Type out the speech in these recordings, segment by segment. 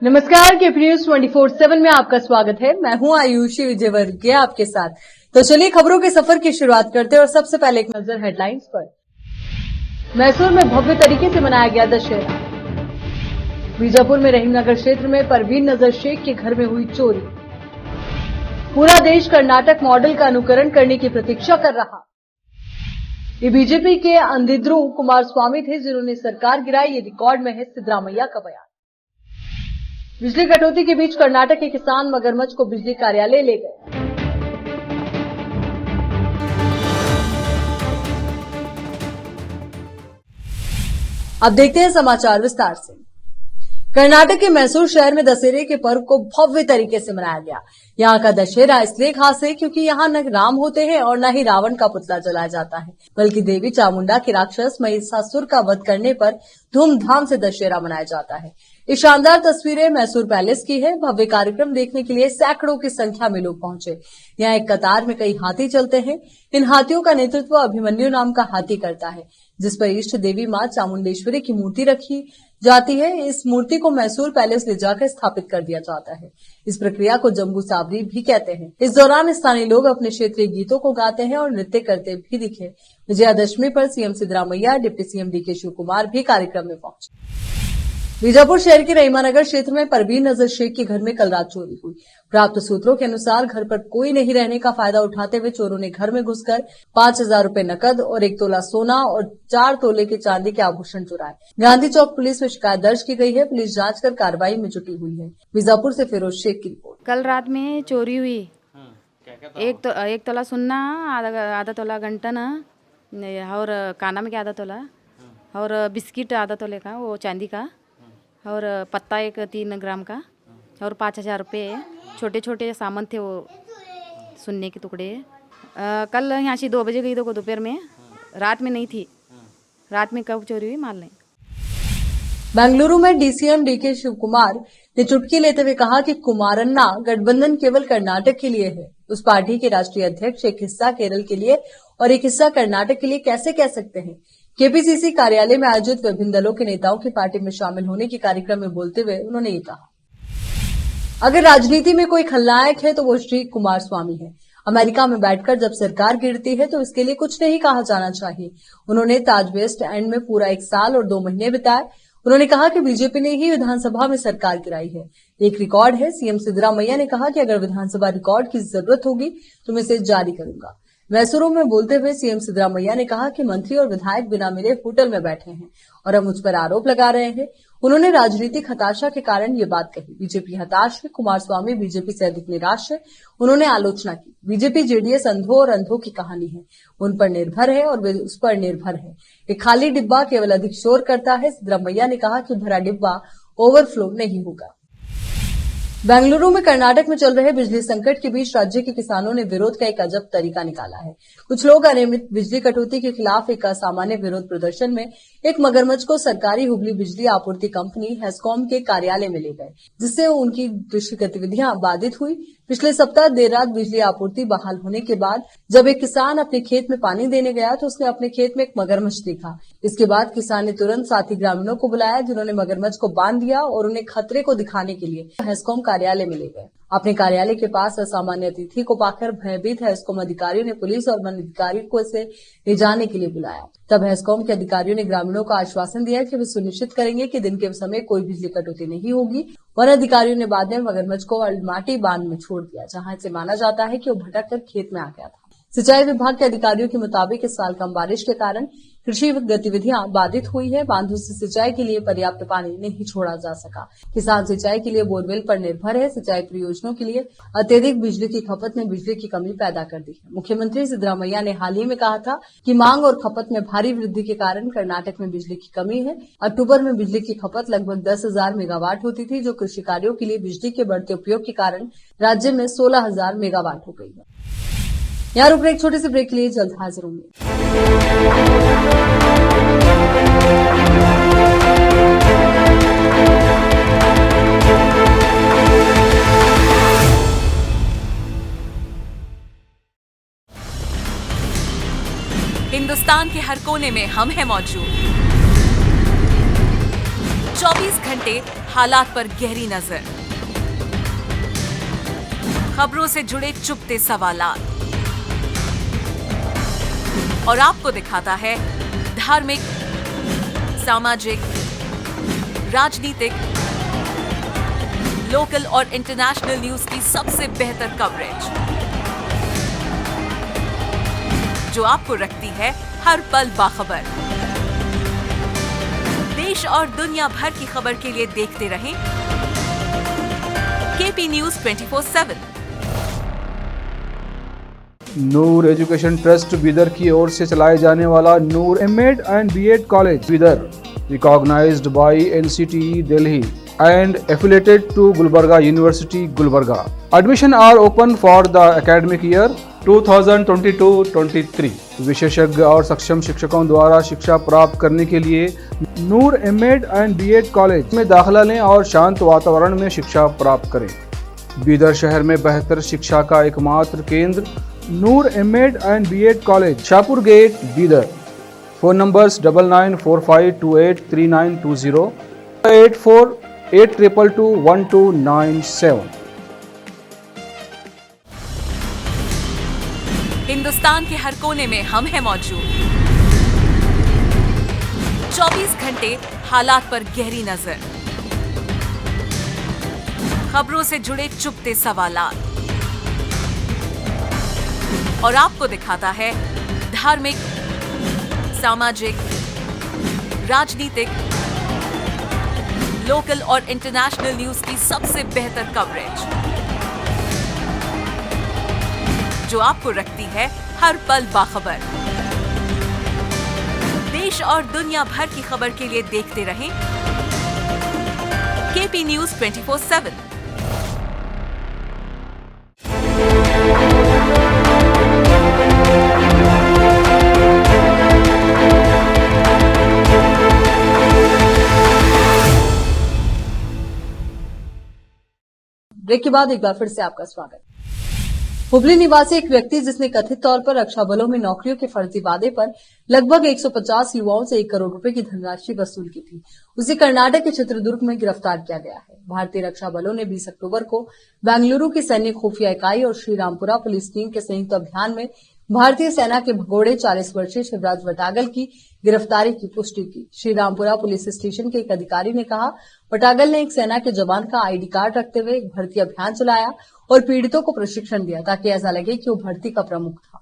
नमस्कार, KP news 24/7 में आपका स्वागत है। मैं हूं आयुषी विजयवर्गीय आपके साथ। तो चलिए खबरों के सफर की शुरुआत करते हैं और सबसे पहले एक नजर हेडलाइंस पर। मैसूर में भव्य तरीके से मनाया गया दशहरा। बीजापुर में रहीमनगर क्षेत्र में परवीन नजर शेख के घर में हुई चोरी। पूरा देश कर्नाटक मॉडल का अनुकरण करने की प्रतीक्षा कर रहा। ये बीजेपी के अंधिद्रू कुमार स्वामी थे जिन्होंने सरकार गिराई, ये रिकॉर्ड में है सिद्धरामैया का बयान। बिजली कटौती के बीच कर्नाटक के किसान मगरमच्छ को बिजली कार्यालय ले गए। अब देखते हैं समाचार विस्तार से। कर्नाटक के मैसूर शहर में दशहरे के पर्व को भव्य तरीके से मनाया गया। यहाँ का दशहरा इसलिए खास है क्योंकि यहाँ न राम होते हैं और न ही रावण का पुतला जलाया जाता है, बल्कि देवी चामुंडा के राक्षस महिषासुर का वध करने पर धूमधाम से दशहरा मनाया जाता है। ये शानदार तस्वीरें मैसूर पैलेस की है। भव्य कार्यक्रम देखने के लिए सैकड़ों की संख्या में लोग पहुंचे। यहाँ एक कतार में कई हाथी चलते हैं। इन हाथियों का नेतृत्व अभिमन्यु नाम का हाथी करता है, जिस पर इष्ट देवी मां चामुंडेश्वरी की मूर्ति रखी जाती है। इस मूर्ति को मैसूर पैलेस ले जाकर स्थापित कर दिया जाता है। इस प्रक्रिया को जम्बू सावरी भी कहते हैं। इस दौरान स्थानीय लोग अपने क्षेत्रीय गीतों को गाते हैं और नृत्य करते भी दिखे। विजयादशमी पर CM Siddaramaiah, deputy CM DK Shivakumar भी कार्यक्रम में पहुंचे। बीजापुर शहर के रहीमनगर क्षेत्र में परवीन नजर शेख के घर में कल रात चोरी हुई। प्राप्त सूत्रों के अनुसार घर पर कोई नहीं रहने का फायदा उठाते हुए चोरों ने घर में घुसकर 5,000 रुपए नकद और 1 तोला सोना और 4 तोले के चांदी के आभूषण चुराए। गांधी चौक पुलिस में शिकायत दर्ज की गई है। पुलिस जांच कर कार्रवाई में जुटी हुई है। बीजापुर से फिरोज शेख की रिपोर्ट। कल रात में चोरी हुई। एक तोला सोना, आधा तोला गंटन और काना में के आधा तोला और बिस्किट आधा तोले का वो चांदी का और पत्ता 3 ग्राम का और 5,000 रुपये। छोटे छोटे सामान थे वो सुनने के टुकड़े। कल यहाँ से 2 बजे गई तो दोपहर में, रात में नहीं थी। रात में कब चोरी हुई माल नहीं। बेंगलुरु में डीसीएम डीके शिवकुमार ने चुटकी लेते हुए कहा कि कुमारन्ना गठबंधन केवल कर्नाटक के लिए है। उस पार्टी के राष्ट्रीय अध्यक्ष एक हिस्सा केरल के लिए और एक हिस्सा कर्नाटक के लिए कैसे कह सकते हैं। केपीसीसी कार्यालय में आयोजित विभिन्न दलों के नेताओं की पार्टी में शामिल होने के कार्यक्रम में बोलते हुए उन्होंने ये कहा, अगर राजनीति में कोई खलनायक है तो वो श्री कुमार स्वामी है। अमेरिका में बैठकर जब सरकार गिरती है तो इसके लिए कुछ नहीं कहा जाना चाहिए। उन्होंने ताज वेस्ट एंड में पूरा 1 साल और 2 महीने बिताए। उन्होंने कहा कि बीजेपी ने ही विधानसभा में सरकार गिराई है। एक रिकॉर्ड है। सीएम सिद्धरामैया ने कहा कि अगर विधानसभा रिकॉर्ड की जरूरत होगी तो मैं इसे जारी करूंगा। मैसूरू में बोलते हुए सीएम सिद्धरामैया ने कहा कि मंत्री और विधायक बिना मिले होटल में बैठे हैं और अब मुझ पर आरोप लगा रहे हैं। उन्होंने राजनीतिक हताशा के कारण ये बात कही। बीजेपी हताश है, कुमार स्वामी बीजेपी से अधिक निराश है। उन्होंने आलोचना की, बीजेपी जेडीएस अंधों और अंधों की कहानी है। उन पर निर्भर है और वे उस पर निर्भर है। एक खाली डिब्बा केवल अधिक शोर करता है। सिद्धरामैया ने कहा कि भरा डिब्बा ओवरफ्लो नहीं होगा। बेंगलुरु में कर्नाटक में चल रहे बिजली संकट के बीच राज्य के किसानों ने विरोध का एक अजब तरीका निकाला है। कुछ लोग अनियमित बिजली कटौती के खिलाफ एक असामान्य विरोध प्रदर्शन में एक मगरमच्छ को सरकारी हुबली बिजली आपूर्ति कंपनी हेस्कॉम के कार्यालय में ले गए, जिससे उनकी कृषि गतिविधियां बाधित हुई। पिछले सप्ताह देर रात बिजली आपूर्ति बहाल होने के बाद जब एक किसान अपने खेत में पानी देने गया तो उसने अपने खेत में एक मगरमच्छ देखा। इसके बाद किसान ने तुरंत साथी ग्रामीणों को बुलाया, जिन्होंने मगरमच्छ को बांध दिया और उन्हें खतरे को दिखाने के लिए हेस्कॉम कार्यालय में ले गए। अपने कार्यालय के पास असामान्य अतिथि को पाकर भयभीत हेस्कॉम अधिकारियों ने पुलिस और वन अधिकारियों को इसे ले जाने के लिए बुलाया। तब हेस्कॉम के अधिकारियों ने ग्रामीणों को आश्वासन दिया कि वे सुनिश्चित करेंगे कि दिन के समय कोई बिजली कटौती नहीं होगी। वन अधिकारियों ने बाद में मगरमच्छ को अलमाटी बांध में छोड़ दिया, जहां इसे माना जाता है कि वो भटक कर खेत में आ गया था। सिंचाई विभाग के अधिकारियों के मुताबिक इस साल कम बारिश के कारण कृषि गतिविधियां बाधित हुई है। बांधों से सिंचाई के लिए पर्याप्त पानी नहीं छोड़ा जा सका। किसान सिंचाई के लिए बोरवेल पर निर्भर है। सिंचाई परियोजनाओं के लिए अत्यधिक बिजली की खपत ने बिजली की कमी पैदा कर दी है। मुख्यमंत्री सिद्धरामैया ने हाल ही में कहा था कि मांग और खपत में भारी वृद्धि के कारण कर्नाटक में बिजली की कमी है। अक्टूबर में बिजली की खपत लगभग 10,000 मेगावाट होती थी, जो कृषि कार्यों के लिए बिजली के बढ़ते उपयोग के कारण राज्य में 16,000 मेगावाट हो गई है। यहाँ रुक रहे एक छोटे से ब्रेक के लिए जल्द हाजिर होंगे। हिंदुस्तान के हर कोने में हम हैं मौजूद। 24 घंटे हालात पर गहरी नजर, खबरों से जुड़े चुपते सवालात और आपको दिखाता है धार्मिक, सामाजिक, राजनीतिक, लोकल और इंटरनेशनल न्यूज की सबसे बेहतर कवरेज, जो आपको रखती है हर पल बाखबर। देश और दुनिया भर की खबर के लिए देखते रहें KP news 24/7। Noor education trust Bidar की ओर से चलाए जाने वाला Noor MEd and BEd college Bidar, recognised by NCTE Delhi and affiliated to Gulbarga University, Gulbarga. Admission are open for the academic year 2022-23. विशेषज्ञ और सक्षम शिक्षकों द्वारा शिक्षा प्राप्त करने के लिए नूर एमएड एंड बीएड कॉलेज में दाखिला लें और शांत वातावरण में शिक्षा प्राप्त करें। बीदर शहर में बेहतर शिक्षा का एकमात्र केंद्र Noor MEd and BEd college, Shahpur gate, Bidar. Phone numbers 9945283920, 8482221297। Hindustan के हर कोने में हम हैं मौजूद। 24 घंटे हालात पर गहरी नजर, खबरों से जुड़े चुपते सवालात और आपको दिखाता है धार्मिक, सामाजिक, राजनीतिक, लोकल और इंटरनेशनल न्यूज की सबसे बेहतर कवरेज, जो आपको रखती है हर पल बाखबर। देश और दुनिया भर की खबर के लिए देखते रहें केपी न्यूज 24/7। ब्रेक के बाद एक बार फिर से आपका स्वागत। हुबली निवासी एक व्यक्ति जिसने कथित तौर पर रक्षा बलों में नौकरियों के फर्जी वादे पर लगभग 150 युवाओं से 1 करोड़ रुपए की धनराशि वसूल की थी, उसे कर्नाटक के चित्रदुर्ग में गिरफ्तार किया गया है। भारतीय रक्षा बलों ने 20 अक्टूबर को बेंगलुरु की सैन्य खुफिया इकाई और श्रीरामपुरा पुलिस टीम के संयुक्त अभियान में भारतीय सेना के भगोड़े 40 वर्षीय शिवराज वटागल की गिरफ्तारी की पुष्टि की। श्रीरामपुरा पुलिस स्टेशन के एक अधिकारी ने कहा, वटागल ने एक सेना के जवान का आईडी कार्ड रखते हुए एक भर्ती अभियान चलाया और पीड़ितों को प्रशिक्षण दिया ताकि ऐसा लगे कि वो भर्ती का प्रमुख था।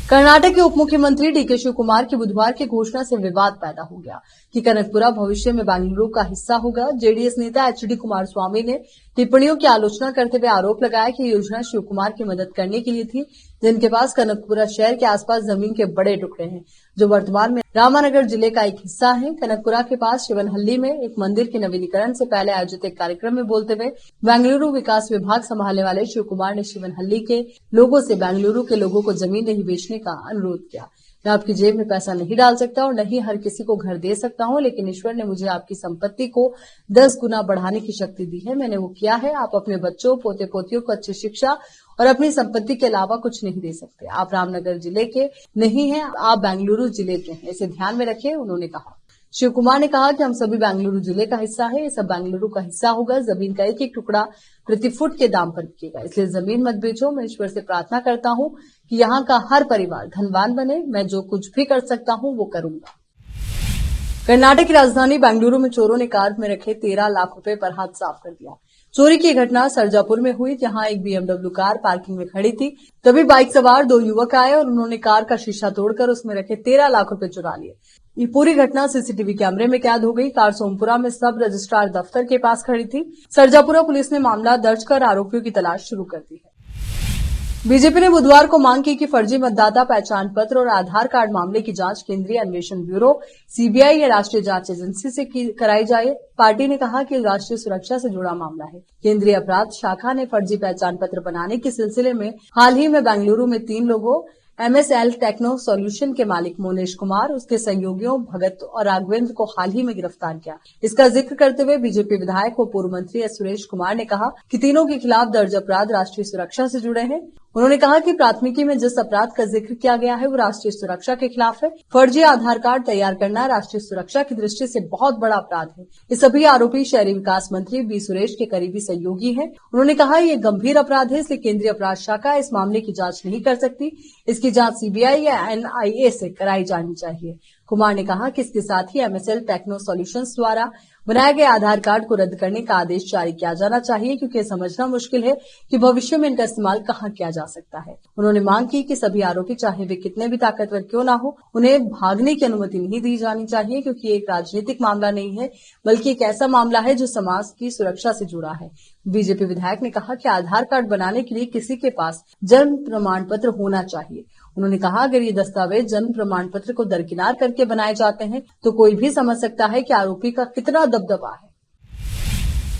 कर्नाटक के उप मुख्यमंत्री डीके शिव कुमार की बुधवार की घोषणा से विवाद पैदा हो गया कि कनकपुरा भविष्य में बेंगलुरु का हिस्सा होगा। जेडीएस नेता एचडी कुमारस्वामी ने टिप्पणियों की आलोचना करते हुए आरोप लगाया कि योजना शिव कुमार की मदद करने के लिए थी, जिनके पास कनकपुरा शहर के आसपास जमीन के बड़े टुकड़े हैं, जो वर्तमान में रामानगर जिले का एक हिस्सा है। कनकपुरा के पास शिवनहल्ली में एक मंदिर के नवीनीकरण से पहले आयोजित एक कार्यक्रम में बोलते हुए बेंगलुरु विकास विभाग संभालने वाले शिव कुमार ने शिवनहल्ली के लोगों से बेंगलुरु के लोगों को जमीन नहीं बेचने का अनुरोध किया। मैं आपकी जेब में पैसा नहीं डाल सकता और नहीं हर किसी को घर दे सकता हूं, लेकिन ईश्वर ने मुझे आपकी संपत्ति को 10 गुना बढ़ाने की शक्ति दी है। मैंने वो किया है। आप अपने बच्चों, पोते पोतियों को अच्छी शिक्षा और अपनी संपत्ति के अलावा कुछ नहीं दे सकते। आप रामनगर जिले के नहीं हैं, आप बेंगलुरु जिले के हैं, इसे ध्यान में रखें, उन्होंने कहा। शिव कुमार ने कहा कि हम सभी बेंगलुरु जिले का हिस्सा है, ये सब बेंगलुरु का हिस्सा होगा। जमीन का एक एक टुकड़ा प्रति फुट के दाम पर बिकेगा, इसलिए जमीन मत बेचो। मैं ईश्वर से प्रार्थना करता हूं कि यहाँ का हर परिवार धनवान बने। मैं जो कुछ भी कर सकता हूं वो करूंगा। कर्नाटक की राजधानी बेंगलुरु में चोरों ने कार में रखे 13 लाख रुपए पर हाथ साफ कर दिया। चोरी की घटना सरजापुर में हुई, जहां एक बीएमडब्ल्यू कार पार्किंग में खड़ी थी। तभी बाइक सवार 2 युवक आए और उन्होंने कार का शीशा तोड़कर उसमें रखे 13 लाख रुपए चुरा लिए। ये पूरी घटना सीसीटीवी कैमरे में कैद हो गई। कार सोमपुरा में सब रजिस्ट्रार दफ्तर के पास खड़ी थी। सरजापुरा पुलिस ने मामला दर्ज कर आरोपियों की तलाश शुरू कर दी है। बीजेपी ने बुधवार को मांग की कि फर्जी मतदाता पहचान पत्र और आधार कार्ड मामले की जांच केंद्रीय अन्वेषण ब्यूरो सीबीआई या राष्ट्रीय जांच एजेंसी से कराई जाए। पार्टी ने कहा कि राष्ट्रीय सुरक्षा से जुड़ा मामला है। केंद्रीय अपराध शाखा ने फर्जी पहचान पत्र बनाने के सिलसिले में हाल ही में बेंगलुरु में 3 लोगों MSL टेक्नो सॉल्यूशन के मालिक मोनेश कुमार, उसके सहयोगियों भगत और राघवेंद्र को हाल ही में गिरफ्तार किया। इसका जिक्र करते हुए बीजेपी विधायक व पूर्व मंत्री सुरेश कुमार ने कहा कि तीनों के खिलाफ दर्ज अपराध राष्ट्रीय सुरक्षा से जुड़े हैं। उन्होंने कहा कि प्राथमिकी में जिस अपराध का जिक्र किया गया है वो राष्ट्रीय सुरक्षा के खिलाफ है। फर्जी आधार कार्ड तैयार करना राष्ट्रीय सुरक्षा की दृष्टि से बहुत बड़ा अपराध है। ये सभी आरोपी शहरी विकास मंत्री बी सुरेश के करीबी सहयोगी हैं। उन्होंने कहा ये गंभीर अपराध है, इसलिए केंद्रीय अपराध शाखा इस मामले की जांच नहीं कर सकती। इसकी जांच सीबीआई या एनआईए से कराई जानी चाहिए। कुमार ने कहा कि इसके साथ ही एमएसएल टेक्नो सॉल्यूशंस द्वारा बनाए गए आधार कार्ड को रद्द करने का आदेश जारी किया जाना चाहिए, क्योंकि समझना मुश्किल है कि भविष्य में इनका इस्तेमाल कहां किया जा सकता है। उन्होंने मांग की कि सभी आरोपी चाहे वे कितने भी ताकतवर क्यों ना हो, उन्हें भागने की अनुमति नहीं दी जानी चाहिए, क्योंकि ये एक राजनीतिक मामला नहीं है बल्कि एक ऐसा मामला है जो समाज की सुरक्षा से जुड़ा है। बीजेपी विधायक ने कहा कि आधार कार्ड बनाने के लिए किसी के पास जन्म प्रमाण पत्र होना चाहिए। उन्होंने कहा अगर ये दस्तावेज जन्म प्रमाण पत्र को दरकिनार करके बनाए जाते हैं तो कोई भी समझ सकता है कि आरोपी का कितना दबदबा है।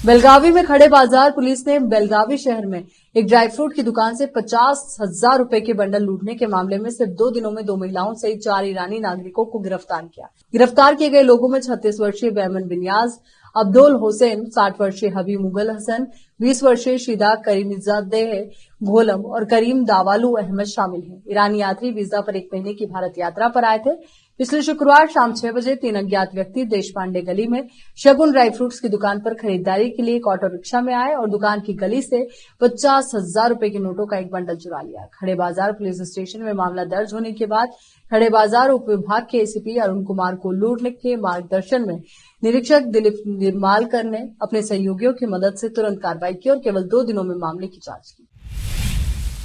बेलगावी में खड़े बाजार पुलिस ने बेलगावी शहर में एक ड्राई फ्रूट की दुकान से 50,000 रुपए के बंडल लूटने के मामले में सिर्फ 2 दिनों में 2 महिलाओं सहित 4 ईरानी नागरिकों को गिरफ्तार किया। गिरफ्तार किए गए लोगों में 36 वर्षीय बैमन बिनियाज, अब्दुल हुसैन, 60 वर्षीय हबीब मुगल हसन, 20 वर्षीय शीदा करीमजादेह घोलम और करीम दावालू अहमद शामिल हैं। ईरानी यात्री वीजा पर 1 महीने की भारत यात्रा पर आए थे। पिछले शुक्रवार शाम 6 बजे 3 अज्ञात व्यक्ति देशपांडे गली में शगुन ड्राई फ्रूट्स की दुकान पर खरीदारी के लिए एक ऑटो रिक्शा में आए और दुकान की गली से 50,000 रुपए के नोटों का एक बंडल चुरा लिया। खड़े बाजार पुलिस स्टेशन में मामला दर्ज होने के बाद खड़े बाजार उप विभाग के एसीपी अरुण कुमार को लूटने के मार्गदर्शन में निरीक्षक दिलीप निर्मालकर ने अपने सहयोगियों की मदद से तुरंत कार्रवाई की और केवल 2 दिनों में मामले की जांच की।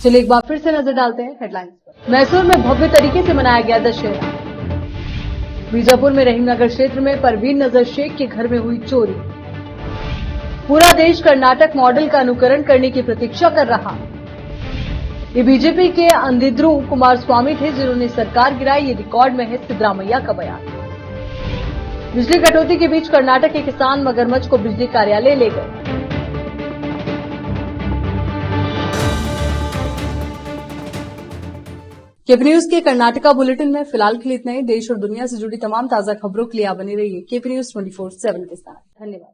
चलिए एक बार फिर से नजर डालते हैं हेडलाइंस पर। मैसूर में भव्य तरीके से मनाया गया दशहरा। बीजापुर में रहीमनगर क्षेत्र में परवीन नजर शेख के घर में हुई चोरी। पूरा देश कर्नाटक मॉडल का अनुकरण करने की प्रतीक्षा कर रहा। ये बीजेपी के अंधिद्रू कुमारस्वामी थे जिन्होंने सरकार गिराई, ये रिकॉर्ड में है सिद्धरामैया का बयान। बिजली कटौती के बीच कर्नाटक के किसान मगरमच्छ को बिजली कार्यालय ले गए। केपी न्यूज के कर्नाटका बुलेटिन में फिलहाल के लिए इतना ही। देश और दुनिया से जुड़ी तमाम ताजा खबरों के लिए आप बने रहिए केपी न्यूज 24/7 के साथ। धन्यवाद।